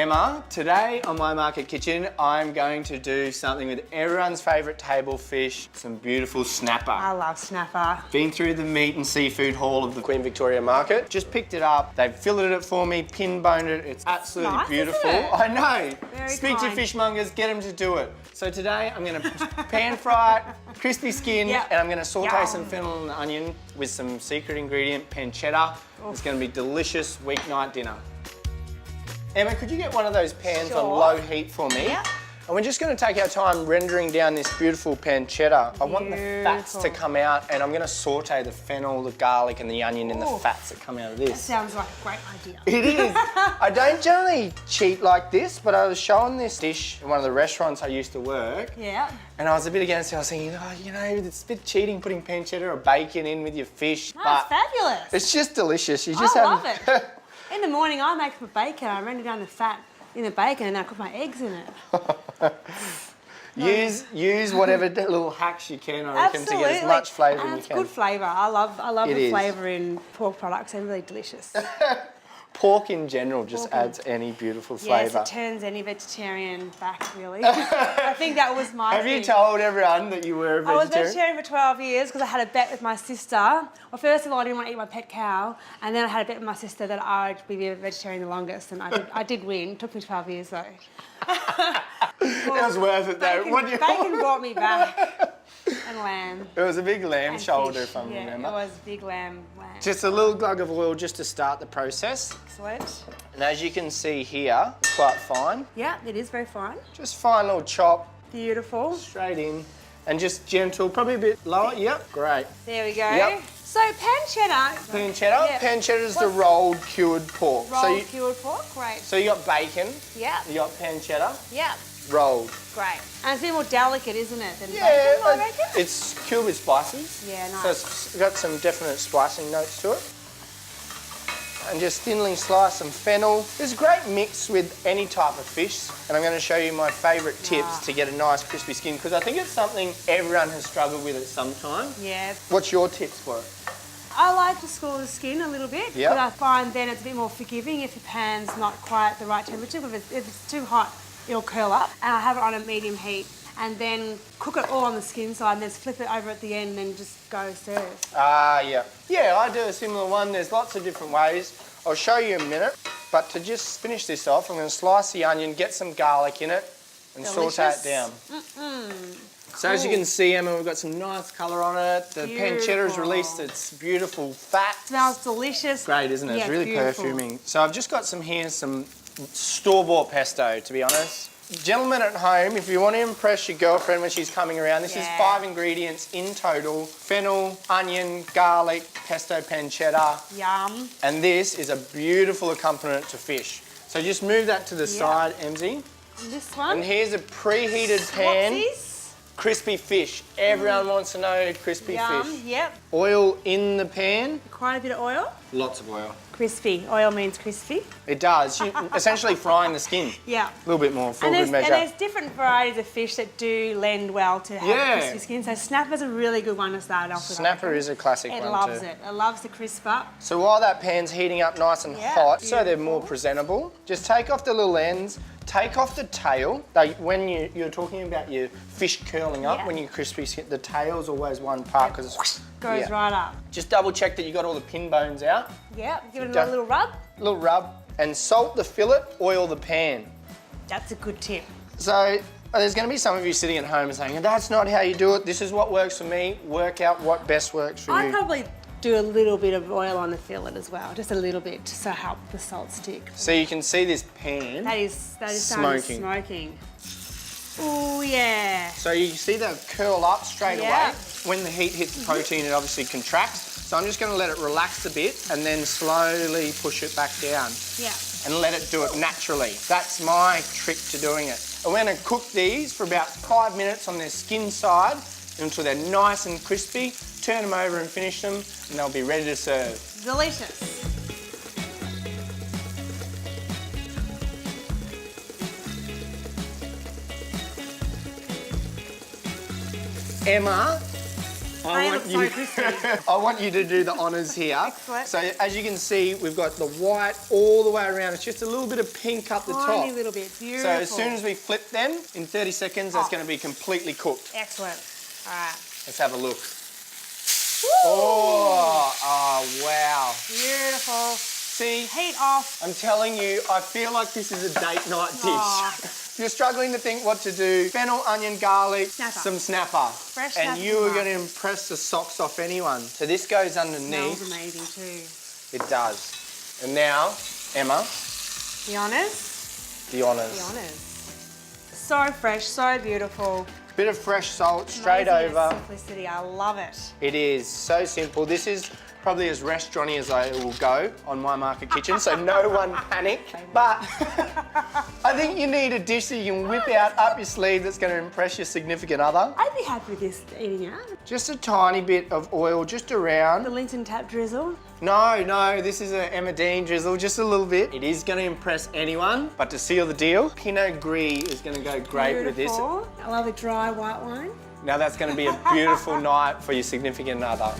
Emma, today on My Market Kitchen, I'm going to do something with everyone's favourite table fish, some beautiful snapper. I love snapper. Been through the meat and seafood hall of the Queen Victoria Market. Just picked it up. They've filleted it for me, pin boned it. It's absolutely nice, beautiful. isn't it? I know. Very Speak to kind. fishmongers, get them to do it. So today I'm going to pan fry it, crispy skin, Yep. and I'm going to saute Yum. some fennel and onion with some secret ingredient, pancetta. It's going to be delicious weeknight dinner. Emma, could you get one of those pans on Sure. low heat for me? Yep. And we're just going to take our time rendering down this beautiful pancetta. I want the fats to come out, and I'm going to saute the fennel, the garlic and the onion in the fats that come out of That this. sounds like a great idea. It is. I don't generally cheat like this, but I was showing this dish in one of the restaurants I used to work. Yeah. And I was a bit against it. I was thinking, oh, you know, it's a bit cheating putting pancetta or bacon in with your fish. No, it's fabulous. It's just delicious. You just I have love it. In the morning, I make my bacon. I render down the fat in the bacon and I cook my eggs in it. Use whatever little hacks you can, I reckon, to get as much flavour as you It's can. good flavour. I love It the is. flavour in pork products. They're really delicious. Pork in general just Pork in- adds any beautiful Yes, flavour. it turns any vegetarian back, really. I think that was my Have you thing. told everyone that you were a I was vegetarian? vegetarian for 12 years because I had a bet with my sister. Well, first of all, I didn't want to eat my pet cow, and then I had a bet with my sister that I'd be a vegetarian the longest, and I did win. It took me 12 years, though. It was worth it, though. Bacon brought me back, and lamb. It was a big lamb And shoulder, fish. if I Yeah, remember. it was big lamb. Just a little glug of oil just to start the process. Excellent. And as you can see here, it's quite fine. Yeah, it is very fine. Just fine little chop, Beautiful. straight in. And just gentle, probably a bit lower. Yep, great. There we go. Yep. So pancetta. Pancetta? Yeah. Pancetta is the What's- rolled cured pork. Rolled cured pork. Great. So you got bacon, Yeah. you got pancetta, Yeah. rolled. Great. And it's a bit more delicate, isn't it, than Yeah, bacon, I reckon? it's cured with spices. Yeah, nice. So it's got some definite spicing notes to it. And just thinly slice some fennel. It's a great mix with any type of fish. And I'm going to show you my favourite tips to get a nice crispy skin, because I think it's something everyone has struggled with at some time. Yeah. What's your tips for it? I like to score the skin a little bit, Yep. but I find then it's a bit more forgiving if the pan's not quite the right temperature. But if it's too hot, it'll curl up. And I have it on a medium heat and then cook it all on the skin side and then flip it over at the end and then just go serve. Yeah. Yeah, I do a similar one. There's lots of different ways. I'll show you in a minute. But to just finish this off, I'm going to slice the onion, get some garlic in it, and saute it Delicious. down. So as you can see, Emma, we've got some nice colour on it. The pancetta has released its beautiful fat. Smells delicious. Great, isn't it? Yeah, It's really beautiful. perfuming. So I've just got some store-bought pesto, to be honest. Gentlemen at home, if you want to impress your girlfriend when she's coming around, this is 5 ingredients in total. Fennel, onion, garlic, pesto pancetta. Yum. And this is a beautiful accompaniment to fish. So just move that to the side, Emzy. And this one. And here's a preheated pan. Whoopsies. Crispy fish. Everyone wants to know crispy Yum. fish. Yep. Oil in the pan. Quite a bit of oil. Lots of oil. Crispy. Oil means crispy. It does. You're essentially frying the skin. Yeah. A little bit more for And good there's, measure. and there's different varieties of fish that do lend well to have crispy skin. So snapper's a really good one to start off with. I Snapper reckon. is a classic It one loves too. it. It loves the crisp up. So while that pan's heating up nice and Yeah, hot, so they're more beautiful. presentable, just take off the little ends, take off the tail. When you're talking about your fish curling up, Yeah. when you're crispy skin, the tail's always one part because it's Goes right up. Just double check that you got all the pin bones out. Yeah. Give it Done. a little rub. Little rub and salt the fillet, oil the pan. That's a good tip. So there's going to be some of you sitting at home and saying, that's not how you do it. This is what works for me. Work out what best works for I'd you. probably do a little bit of oil on the fillet as well, just a little bit, just to help the salt stick. So you can see this pan. That is Smoking. smoking. Oh yeah. So you see that curl up straight Yeah. away. When the heat hits the protein, it obviously contracts. So I'm just going to let it relax a bit and then slowly push it back down Yeah. and let it do it naturally. That's my trick to doing it. And we're going to cook these for about 5 minutes on their skin side until they're nice and crispy. Turn them over and finish them, and they'll be ready to serve. Delicious. Emma, They look so crispy. I want you to do the honours here. Excellent. So as you can see, we've got the white all the way around. It's just a little bit of pink up the top. Tiny little bit, beautiful. So as soon as we flip them, in 30 seconds, that's going to be completely cooked. Excellent. All right. Let's have a look. Woo! Oh, wow. Beautiful. See, Heat off. I'm telling you, I feel like this is a date night dish. Aw. If you're struggling to think what to do, fennel, onion, garlic, Snapper. some snapper. Fresh and snapper you are from going to impress the socks off anyone. So this goes underneath. Smells amazing too. It does. And now, Emma, The honours. the honours. The honours. So fresh, so beautiful. Bit of fresh salt straight Amazing over. simplicity. I love it. It is so simple. This is probably as restaurant-y as I will go on My Market Kitchen, so no one panic. But I think you need a dish that you can whip out up your sleeve that's going to impress your significant other. I'd be happy with this eating out. Just a tiny bit of oil just around. The Linton tap drizzle. No, this is an Emma Dean drizzle, just a little bit. It is going to impress anyone, but to seal the deal, Pinot Gris is going to go great with this. Beautiful. I love a dry white wine. Now that's going to be a beautiful night for your significant other.